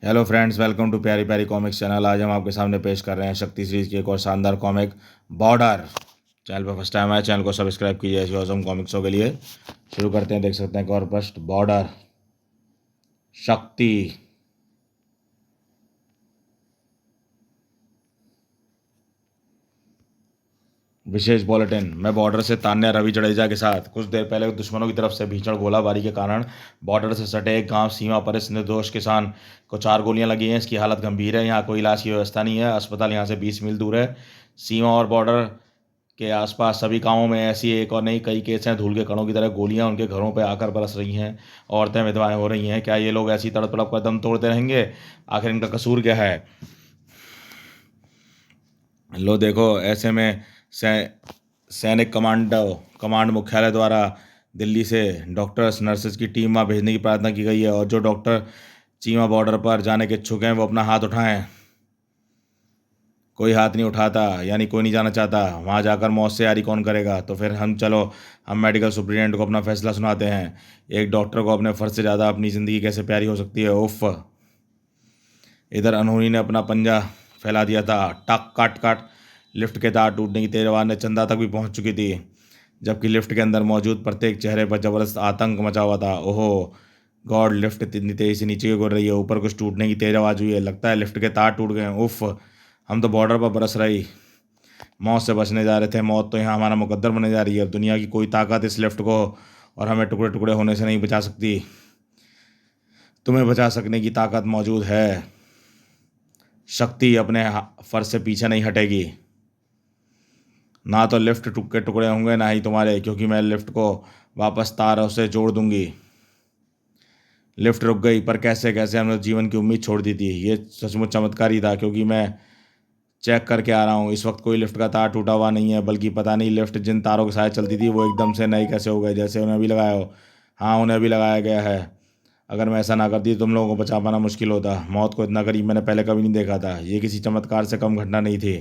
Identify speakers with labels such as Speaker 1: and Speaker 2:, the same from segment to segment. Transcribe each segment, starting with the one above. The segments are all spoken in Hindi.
Speaker 1: हेलो फ्रेंड्स, वेलकम टू प्यारी प्यारी कॉमिक्स चैनल। आज हम आपके सामने पेश कर रहे हैं शक्ति सीरीज की एक और शानदार कॉमिक बॉर्डर। चैनल पर फर्स्ट टाइम आए, चैनल को सब्सक्राइब कीजिए ऐसी औसम कॉमिक्सों के लिए। शुरू करते हैं। देख सकते हैं कवर फर्स्ट, बॉर्डर शक्ति। विशेष बुलेटिन। मैं बॉर्डर से तान्या रवि जडेजा के साथ कुछ देर पहले दुश्मनों की तरफ से भीषण गोलाबारी के कारण बॉर्डर से सटे एक गांव सीमा पर इस निर्दोष किसान को 4 गोलियां लगी हैं। इसकी हालत गंभीर है। यहाँ कोई इलाज की व्यवस्था नहीं है। अस्पताल यहाँ से 20 मील दूर है। सीमा और बॉर्डर के आसपास सभी गांवों में ऐसी एक और नई कई केस हैं। धूल के कणों की तरह गोलियां उनके घरों पर आकर बरस रही हैं। औरतें विधवाएं हो रही हैं। क्या ये लोग ऐसी तड़प तड़प कर दम तोड़ते रहेंगे? आखिर इनका कसूर क्या है? लो देखो, ऐसे में सै सैनिक कमांड मुख्यालय द्वारा दिल्ली से डॉक्टर्स नर्सेज की टीम वहाँ भेजने की प्रार्थना की गई है। और जो डॉक्टर चीमा बॉर्डर पर जाने के इच्छुक हैं वो अपना हाथ उठाएं। कोई हाथ नहीं उठाता, यानी कोई नहीं जाना चाहता। वहाँ जाकर मौत से यारी कौन करेगा? तो फिर हम मेडिकल सुप्रिटेंडेंट को अपना फैसला सुनाते हैं। एक डॉक्टर को अपने फ़र्ज से ज़्यादा अपनी ज़िंदगी कैसे प्यारी हो सकती है? उफ़। इधर अनहोनी ने अपना पंजा फैला दिया था। टक काट काट। लिफ्ट के तार टूटने की तेज आवाज़ ने चंदा तक भी पहुंच चुकी थी, जबकि लिफ्ट के अंदर मौजूद प्रत्येक चेहरे पर जबरदस्त आतंक मचा हुआ था। ओहो गॉड, लिफ्ट इतनी तेज़ी से नीचे गिर रही है। ऊपर कुछ टूटने की तेज आवाज़ हुई है। लगता है लिफ्ट के तार टूट गए हैं। उफ़। हम तो बॉर्डर पर बरस रही मौत से बचने जा रहे थे। मौत तो यहाँ हमारा मुकद्दर बनने जा रही है। दुनिया की कोई ताकत इस लिफ्ट को और हमें टुकड़े टुकड़े होने से नहीं बचा सकती। तुम्हें बचा सकने की ताकत मौजूद है। शक्ति अपने फर्ज से पीछे नहीं हटेगी। ना तो लिफ्ट के टुकड़े होंगे, ना ही तुम्हारे, क्योंकि मैं लिफ्ट को वापस तारों से जोड़ दूंगी। लिफ्ट रुक गई, पर कैसे कैसे हमने जीवन की उम्मीद छोड़ दी थी। ये सचमुच चमत्कार ही था, क्योंकि मैं चेक करके आ रहा हूँ। इस वक्त कोई लिफ्ट का तार टूटा हुआ नहीं है, बल्कि पता नहीं लिफ्ट जिन तारों के साथ चलती थी वो एकदम से नए कैसे हो गए, जैसे उन्हें अभी लगाया हो। हाँ, उन्हें अभी लगाया गया है। अगर मैं ऐसा ना करती तो तुम लोगों को बचा पाना मुश्किल होता। मौत को इतना करीब मैंने पहले कभी नहीं देखा था। ये किसी चमत्कार से कम घटना नहीं थी।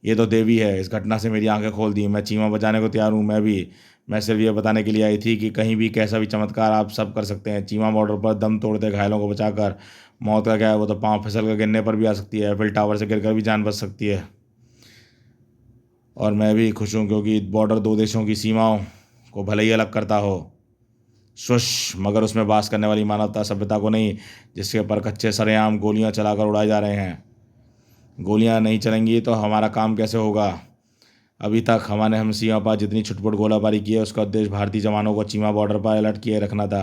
Speaker 1: ये तो देवी है। इस घटना से मेरी आंखें खोल दी। मैं चीमा बचाने को तैयार हूँ। मैं सिर्फ ये बताने के लिए आई थी कि कहीं भी कैसा भी चमत्कार आप सब कर सकते हैं। चीमा बॉर्डर पर दम तोड़ते घायलों को बचाकर। मौत का क्या है, वो तो पाँव फिसल कर गिरने पर भी आ सकती है। एफिल टावर से गिरकर भी जान बच सकती है। और मैं भी खुश हूँ, क्योंकि बॉर्डर दो देशों की सीमाओं को भले ही अलग करता हो शुश, मगर उसमें वास करने वाली मानवता सभ्यता को नहीं, जिसके पर कच्चे सरेआम गोलियां चलाकर उड़ाए जा रहे हैं। गोलियां नहीं चलेंगी तो हमारा काम कैसे होगा? अभी तक हमारे हम सीमा पर जितनी छुटपुट गोलाबारी की है, उसका उद्देश्य भारतीय जवानों को सीमा बॉर्डर पर अलर्ट किए रखना था,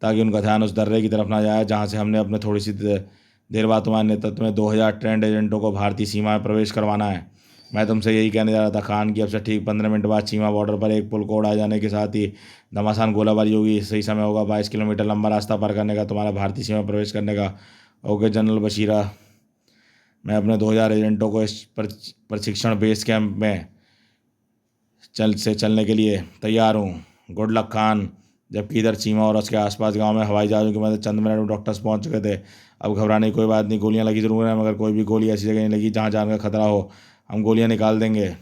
Speaker 1: ताकि उनका ध्यान उस दर्रे की तरफ ना जाए जहाँ से हमने अपने थोड़ी सी देर बाद तुम्हारे नेतृत्व में 2000 ट्रेंड एजेंटों को भारतीय सीमा में प्रवेश करवाना है। मैं तुमसे यही कहने जा रहा था खान, कि अब से ठीक 15 मिनट बाद सीमा बॉर्डर पर एक पुल को उड़ा जाने के साथ ही घमासान गोलाबारी होगी। सही समय होगा 22 किलोमीटर लंबा रास्ता पार करने का, तुम्हारा भारतीय सीमा में प्रवेश करने का। ओके जनरल बशीरा, मैं अपने 2000 एजेंटों को इस प्रशिक्षण बेस कैंप में चलने के लिए तैयार हूँ। Good luck Khan. जबकि इधर सीमा और उसके आसपास गांव में हवाई जहाज़ों की मदद चंद मिनट में डॉक्टर्स पहुंच चुके थे। अब घबराने की कोई बात नहीं। गोलियां लगी जरूर है, मगर कोई भी गोली ऐसी जगह नहीं लगी जहां जान का खतरा हो। हम गोलियां निकाल देंगे।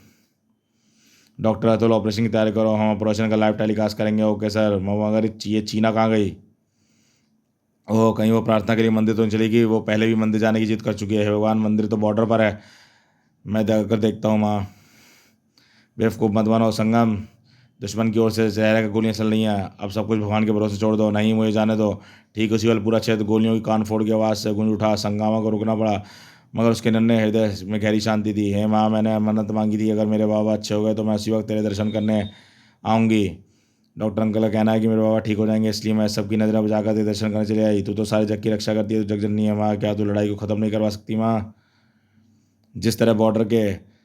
Speaker 1: डॉक्टर अतुल, ऑपरेशन की तैयारी करो। हम ऑपरेशन का लाइव टेलीकास्ट करेंगे। Okay sir. मगर ये चीना कहाँ गई? ओह, कहीं वो प्रार्थना के लिए मंदिर तो नहीं चली गई? वो पहले भी मंदिर जाने की जिद कर चुकी है। भगवान, मंदिर तो बॉर्डर पर है। मैं जाकर देखता हूँ माँ। बेवकूफ़ मत बनो संगम। दुश्मन की ओर से जहर की गोलियां चल रही हैं। अब सब कुछ भगवान के भरोसे छोड़ दो। नहीं, मुझे जाने दो। ठीक उसी वाले पूरा क्षेत्र गोलियों की कान फोड़ की आवाज़ से गूंज उठा। संगामा को रुकना पड़ा, मगर उसके नन्हे हृदय में गहरी शांति थी। हे माँ, मैंने मन्नत मांगी थी, अगर मेरे बाबा अच्छे हो गए तो मैं उसी वक्त तेरे दर्शन करने आऊँगी। डॉक्टर अंकल का कहना है कि मेरे बाबा ठीक हो जाएंगे, इसलिए मैं सबकी नज़रें बचाकर तेरे दर्शन करने चले आई। तू तो सारे जग की रक्षा करती है, तू जगजननी है माँ। क्या तू लड़ाई को ख़त्म नहीं करवा सकती माँ? जिस तरह बॉर्डर के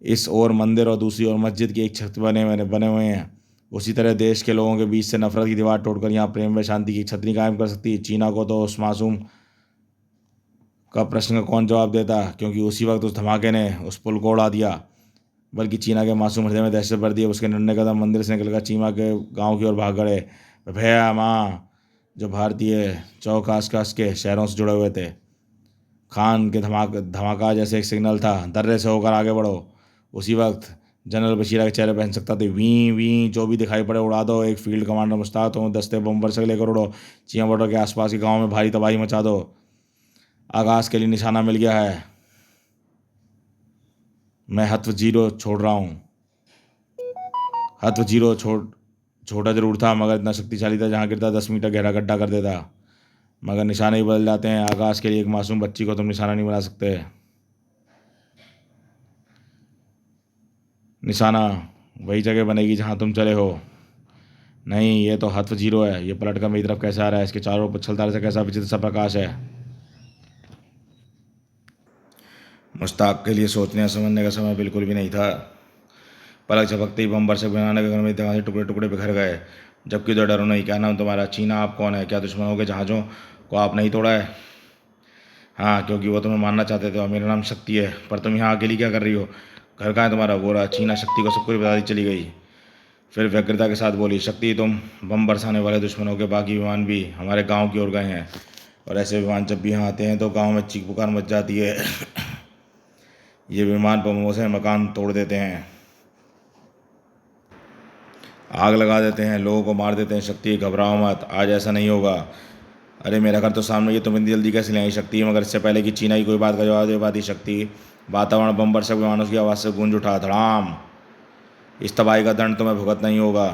Speaker 1: इस ओर मंदिर और दूसरी ओर मस्जिद की एक छत बने हुए हैं, उसी तरह देश के लोगों के बीच से नफरत की दीवार तोड़कर यहाँ प्रेम व शांति की छतरी कायम कर सकती है। चीना को तो उस मासूम का प्रश्न का कौन जवाब देता, क्योंकि उसी वक्त उस धमाके ने उस पुल को उड़ा दिया। बल्कि चीना के मासूम हृदय में दहशत भर दी। उसके नन्हे कदम मंदिर से निकलकर चीमा के गांव की ओर भाग गए। भैया माँ, जो भारतीय चौक आसपास के शहरों से जुड़े हुए थे। खान के धमाका जैसे एक सिग्नल था, दर्रे से होकर आगे बढ़ो। उसी वक्त जनरल बशीरा के चेहरे पहन सकता थे। वी वी जो भी दिखाई पड़े उड़ा दो। एक फील्ड कमांडर मुश्ताक हूँ, दस्ते बम्बर से लेकर उड़ो, चिया बॉर्डर के आसपास के गाँव में भारी तबाही मचा दो। आकाश के लिए निशाना मिल गया है। मैं हत्व जीरो छोड़ रहा हूँ। हत्व जीरो छोटा जरूर था मगर इतना शक्तिशाली था, जहाँ गिरता 10 मीटर गहरा गड्ढा कर देता। मगर निशाने ही बदल जाते हैं। आकाश के लिए एक मासूम बच्ची को तुम निशाना नहीं बना सकते। निशाना वही जगह बनेगी जहाँ तुम चले हो। नहीं, ये तो हत्व जीरो है। ये पलट कर मेरी तरफ कैसे आ रहा है? इसके चारों ओर उछलता से कैसा विचित्र सा प्रकाश है। मुश्ताक के लिए सोचने और समझने का समय बिल्कुल भी नहीं था। पलक झपकते ही बम बरसक बनाने के घर में दिमाग के टुकड़े टुकड़े बिखर गए। जबकि तो डरो नहीं। क्या नाम तुम्हारा? चीना। आप कौन है? क्या दुश्मनों के जहाज़ों को आप नहीं तोड़ा है? हाँ, क्योंकि वो तुम्हें मारना चाहते थे और मेरा नाम शक्ति है। पर तुम यहाँ अकेली क्या कर रही हो? घर कहाँ है तुम्हारा? गोरा। चीना शक्ति को सब कुछ बता दी चली गई। फिर व्यग्रता के साथ बोली, शक्ति तुम बम बरसाने वाले दुश्मनों के बाकी विमान भी हमारे गांव की ओर गए हैं, और ऐसे विमान जब भी यहाँ आते हैं तो गांव में चीख पुकार मच जाती है। ये विमान बमों से मकान तोड़ देते हैं, आग लगा देते हैं, लोगों को मार देते हैं। शक्ति घबराओ मत, आज ऐसा नहीं होगा। अरे मेरा घर तो सामने, ये तुम इतनी जल्दी कैसे ले आई शक्ति? मगर इससे पहले कि चीना की कोई बात का जवाब दे पाती शक्ति, वातावरण बम बरसक विमानों की आवाज़ से गूंज उठा। धड़ाम। इस तबाही का दंड तुम्हें भुगतना ही होगा।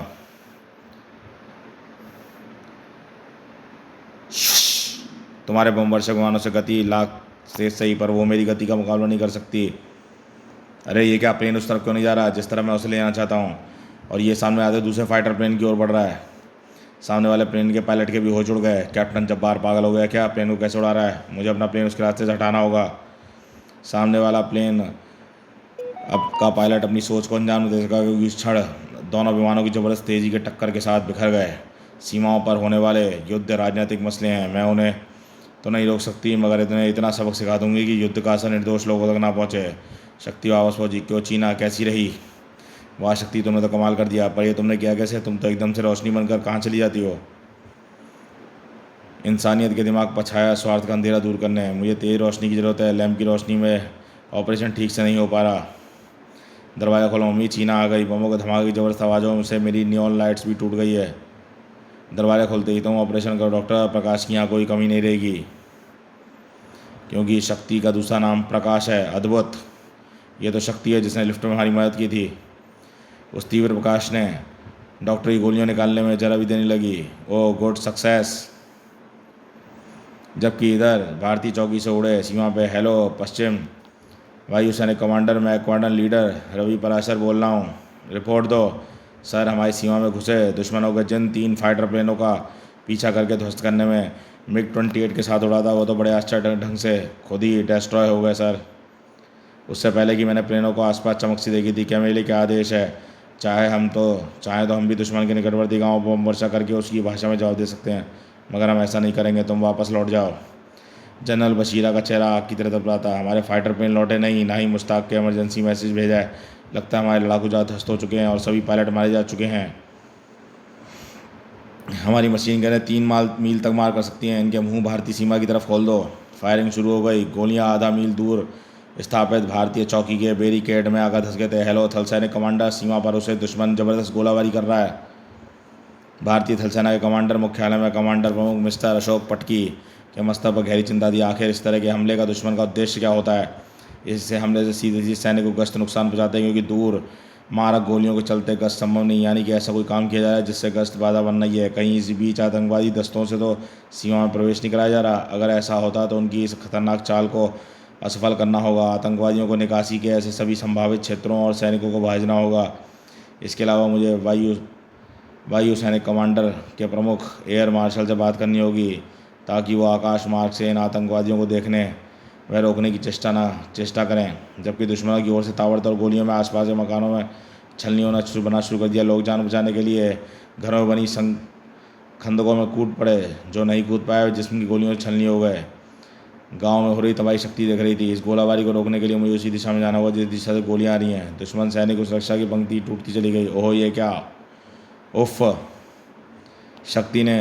Speaker 1: तुम्हारे बम वर्षक विमानों से गति लाख से सही, पर वो मेरी गति का मुकाबला नहीं कर सकती। अरे ये क्या, प्लेन उस तरफ क्यों नहीं जा रहा जिस तरह मैं उसे ले जाना चाहता हूँ? और ये सामने आते दूसरे फाइटर प्लेन की ओर बढ़ रहा है। सामने वाले प्लेन के पायलट के भी होश उड़ गए। कैप्टन जब्बार पागल हो गया क्या? प्लेन को कैसे उड़ा रहा है? मुझे अपना प्लेन उसके रास्ते से हटाना होगा। सामने वाला प्लेन अब का पायलट अपनी सोच को अंजाम दे सका, क्योंकि इस क्षण दोनों विमानों की जबरदस्त तेजी के टक्कर के साथ बिखर गए। सीमाओं पर होने वाले युद्ध राजनीतिक मसले हैं। मैं उन्हें तो नहीं रोक सकती, मगर इतना सबक सिखा दूंगी कि युद्ध का असर निर्दोष लोगों तक ना पहुँचे। शक्ति वापस पहुंची। क्यों चीना, कैसी रही? वाह शक्ति, तुमने तो कमाल कर दिया। पर ये तुमने किया कैसे? तुम तो एकदम से रोशनी बनकर कहाँ चली जाती हो? इंसानियत के दिमाग पर छाया स्वार्थ का अंधेरा दूर करने। मुझे तेज रोशनी की ज़रूरत है। लैंप की रोशनी में ऑपरेशन ठीक से नहीं हो पा रहा। दरवाज़ा खोलो मम्मी, चीना आ गई। बमों के धमाके की ज़बरदस्त आवाज़ों से मेरी नियॉन लाइट्स भी टूट गई है। दरवाज़ा खोलते ही तुम ऑपरेशन करो डॉक्टर। प्रकाश की यहाँ कोई कमी नहीं रहेगी, क्योंकि शक्ति का दूसरा नाम प्रकाश है। अद्भुत। ये तो शक्ति है जिसने लिफ्ट में हमारी मदद की थी। उस तीव्र प्रकाश ने डॉक्टर की गोलियां निकालने में जरा भी देने लगी। Oh good success. जबकि इधर भारतीय चौकी से उड़े सीमा पे। हेलो पश्चिम वायु सैनिक कमांडर, मैं क्वाड्रन लीडर रवि पराशर बोल रहा हूँ। रिपोर्ट दो। सर, हमारी सीमा में घुसे दुश्मनों के जिन 3 फाइटर प्लेनों का पीछा करके ध्वस्त करने में MiG-28 के साथ उड़ा था, वो तो बड़े आश्चर्य ढंग से खुद ही डिस्ट्रॉय हो गए सर। उससे पहले कि मैंने प्लेनों को आसपास चमक सी देखी थी। क्या मेरे लिए क्या आदेश है? चाहे तो हम भी दुश्मन के निकटवर्ती गाँव पर बम वर्षा करके उसकी भाषा में जवाब दे सकते हैं, मगर हम ऐसा नहीं करेंगे। तुम वापस लौट जाओ। जनरल बशीरा का चेहरा आग की तरह तपलाता। हमारे फाइटर प्लेन लौटे नहीं, ना ही मुश्ताक के इमरजेंसी मैसेज भेजा है। लगता है हमारे लड़ाकू जहाज ध्वस्त हो चुके हैं और सभी पायलट मारे जा चुके हैं। हमारी मशीन गनें 3 मील तक मार कर सकती हैं। इनके मुंह भारतीय सीमा की तरफ खोल दो। फायरिंग शुरू हो गई। गोलियां आधा मील दूर स्थापित भारतीय चौकी के बैरिकेड में आकर धंस गए थे। हेलो थल सैनिक कमांडर, सीमा पर उसे दुश्मन जबरदस्त गोलाबारी कर रहा है। भारतीय थल सेना के कमांडर मुख्यालय में कमांडर प्रमुख मिस्टर अशोक पटकी के मस्तक पर गहरी चिंता दी। आखिर इस तरह के हमले का दुश्मन का उद्देश्य क्या होता है? इससे हमले से सीधे सैनिक को गश्त नुकसान पहुंचाते हैं, क्योंकि दूर मारक गोलियों के चलते गश्त संभव नहीं। यानी कि ऐसा कोई काम किया जा रहा है जिससे गश्त बाधा बनना ही है। कहीं इस बीच आतंकवादी दस्तों से तो सीमा में प्रवेश नहीं कराया जा रहा। अगर ऐसा होता तो उनकी इस खतरनाक चाल को असफल करना होगा। आतंकवादियों को निकासी के ऐसे सभी संभावित क्षेत्रों और सैनिकों को भाजना होगा। इसके अलावा मुझे वायु सैनिक कमांडर के प्रमुख एयर मार्शल से बात करनी होगी, ताकि वो आकाश मार्ग से इन आतंकवादियों को देखने व रोकने की चेष्टा करें। जबकि दुश्मनों की ओर से ताबड़तोड़ गोलियों में आसपास के मकानों में छलनी बना शुरू कर दिया। लोग जान बचाने के लिए घरों में बनी खंदकों में कूद पड़े। जो नहीं कूद पाए जिस्म की गोलियों से छलनी हो गए। गांव में हो रही तबाही शक्ति देख रही थी। इस गोलाबारी को रोकने के लिए मुझे उसी दिशा में जाना होगा जिस दिशा से गोलियां आ रही हैं। दुश्मन सैनिक उस रक्षा की पंक्ति टूटती चली गई। ओह ये क्या? उफ। शक्ति ने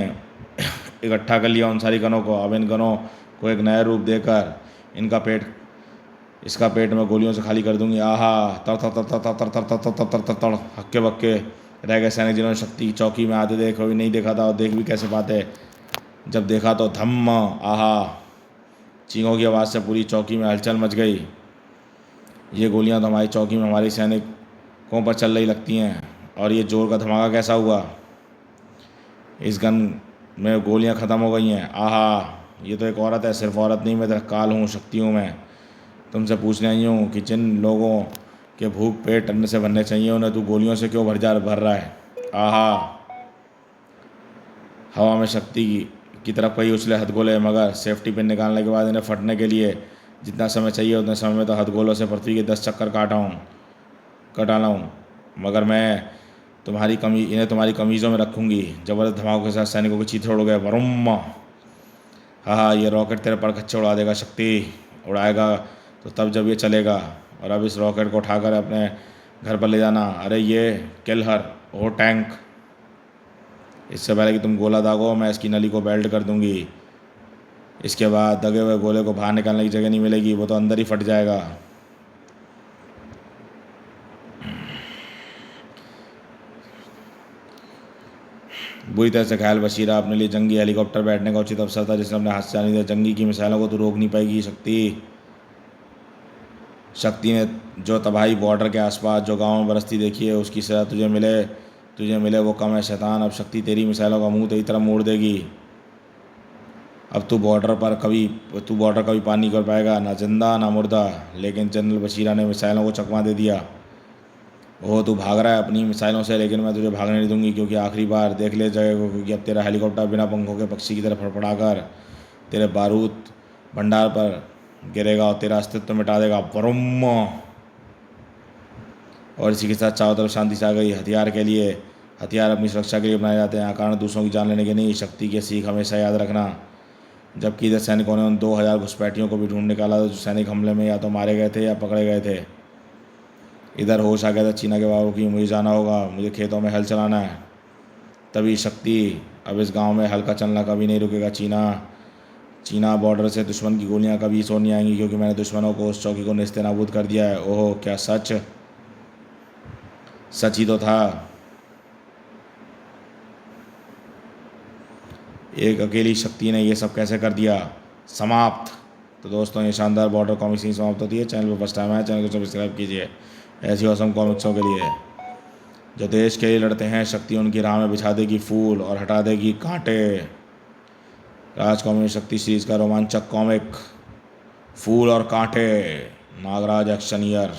Speaker 1: इकट्ठा कर लिया उन सारी गनों को। अब इन गनों को एक नया रूप देकर इनका पेट इसका पेट मैं गोलियों से खाली कर दूंगी। आहा, तर तर तर तर तर तर तर तर तर तर तर तर, हक्के बक्के रह गए सैनिक जिन्होंने शक्ति की चौकी में आते देख कभी नहीं देखा था और देख भी कैसे पाते। जब देखा तो धम्म, आहा, चींगों की आवाज़ से पूरी चौकी में हलचल मच गई। ये गोलियां तो हमारी चौकी में हमारे सैनिकों पर चल रही लगती हैं, और ये जोर का धमाका कैसा हुआ? इस गन में गोलियां ख़त्म हो गई हैं। आहा, ये तो एक औरत है। सिर्फ औरत नहीं, मैं तेरा काल हूँ, शक्ति हूँ मैं। तुमसे पूछने आई हूँ कि जिन लोगों के भूख पेट अन्न से भरने चाहिए उन्हें तू गोलियों से क्यों भर रहा है? आहा, हवा में शक्ति की तरफ कई उछले हथगोले, मगर सेफ्टी पिन निकालने के बाद इन्हें फटने के लिए जितना समय चाहिए उतने समय में तो हथगोलों से पृथ्वी के 10 चक्कर कटाना हूँ। मगर मैं इन्हें तुम्हारी कमीज़ों में रखूँगी। जबरदस्त धमाकों के साथ सैनिकों की चीथड़े उड़ गए। वरुम, हाँ, ये रॉकेट तेरे परखच्चे उड़ा देगा। शक्ति उड़ाएगा तो तब जब ये चलेगा। और अब इस रॉकेट को उठाकर अपने घर पर ले जाना। अरे ये किल हर, ओ टैंक। इससे पहले कि तुम गोला दागो मैं इसकी नली को बेल्ट कर दूंगी। इसके बाद दगे हुए गोले को बाहर निकालने की जगह नहीं मिलेगी, वो तो अंदर ही फट जाएगा। बुरी तरह से घायल बशीरा अपने लिए जंगी हेलीकॉप्टर बैठने का उचित अवसर था जिसने अपने हाथ से आने दिया। जंगी की मिसाइलों को तो रोक नहीं पाएगी शक्ति ने जो तबाही बॉर्डर के आसपास जो गांव में बरसती देखी है उसकी सज़ा तुझे मिले वो कम है शैतान। अब शक्ति तेरी मिसाइलों का मुंह तेरी तरफ मोड़ देगी। अब तू बॉर्डर कभी पार नहीं कर पाएगा, ना जिंदा ना मुर्दा। लेकिन जनरल बशीरा ने मिसाइलों को चकमा दे दिया। ओह, तू भाग रहा है अपनी मिसाइलों से, लेकिन मैं तुझे भागने नहीं दूंगी। क्योंकि आखिरी बार देख ले जाएगा, क्योंकि अब तेरा हेलीकॉप्टर बिना पंखों के पक्षी की तरह फड़फड़ाकर तेरे बारूद भंडार पर गिरेगा और तेरा अस्तित्व मिटा देगा। बरुम, और इसी के साथ चारों तरफ शांति से आ गई। हथियार अपनी सुरक्षा के लिए बनाए जाते हैं, कारण दूसरों की जान लेने के नहीं। शक्ति की सीख हमेशा याद रखना। जबकि इधर सैनिकों ने उन 2000 घुसपैठियों को भी ढूंढ निकाला था जो सैनिक हमले में या तो मारे गए थे या पकड़े गए थे। इधर होश आ गया था चीना के बाबू की, मुझे जाना होगा, मुझे खेतों में हल चलाना है। तभी शक्ति, अब इस गांव में हल का चलना कभी नहीं रुकेगा। चीना बॉर्डर से दुश्मन की गोलियां कभी सो नहीं आएंगी, क्योंकि मैंने दुश्मनों को उस चौकी को नेस्ते नाबूद कर दिया है। ओह, क्या सच ही तो था। एक अकेली शक्ति ने ये सब कैसे कर दिया? समाप्त। तो दोस्तों, ये शानदार बॉर्डर कॉमिक्स ही समाप्त होती है। चैनल पर फर्स्ट टाइम आया, चैनल को सब्सक्राइब कीजिए ऐसी औसम कॉमिक्सों के लिए। जो देश के लिए लड़ते हैं, शक्ति उनकी राह में बिछा देगी फूल और हटा देगी कांटे। राज कॉमिक शक्ति सीरीज का रोमांचक कॉमिक फूल और कांटे, नागराज एक्शन ईयर।